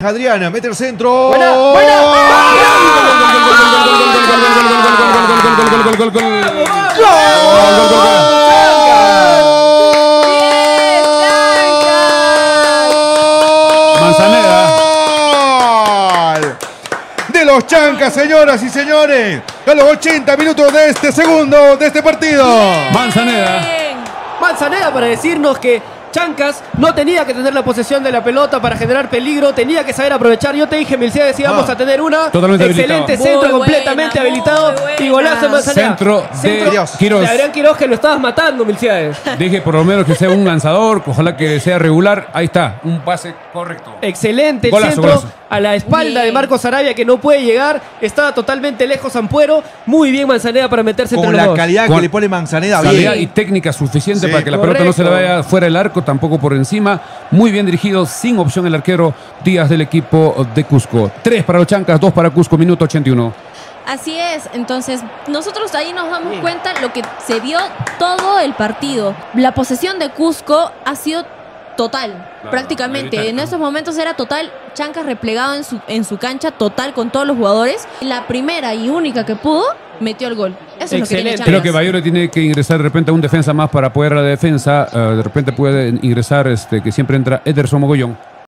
Adriana, mete el centro. ¡Buena! ¡Buena! Manzaneda. De los Chancas, señoras y señores. A los 80 minutos de este segundo, de este partido. Manzaneda. Manzaneda para decirnos que Chancas no tenía que tener la posesión de la pelota para generar peligro, tenía que saber aprovechar. Yo te dije, Milciades, íbamos a tener una. Totalmente excelente habilitado. centro, completamente habilitado. Y golazo de Manzaneda. Centro de Quiroz. De Adrián Quiroz, que lo estabas matando, Milciades. Dije por lo menos que sea un lanzador, ojalá que sea regular. Ahí está, un pase correcto. Excelente el Golazo, centro golazo. a la espalda de Marcos Arabia, que no puede llegar. Estaba totalmente lejos Ampuero. Muy bien Manzaneda para meterse entre Con los la dos. calidad que Con le pone Manzaneda. Calidad Bien. y técnica suficiente Sí, para que la pelota no se le correcto. vaya fuera del arco, tampoco por encima. Muy bien dirigido, sin opción el arquero Díaz del equipo de Cusco. 3 para los Chancas, 2 para Cusco, minuto 81. Así es, entonces nosotros ahí nos damos cuenta lo que se vio todo el partido. La posesión de Cusco ha sido total, prácticamente. ahorita, En esos momentos era total. Chancas replegado en su cancha, total con todos los jugadores. La primera y única que pudo, metió el gol. Eso es lo que tiene Excelente. Chancas. Creo que Bayero tiene que ingresar de repente a un defensa más para apoyar a la defensa. De repente puede ingresar, que siempre entra Ederson Mogollón.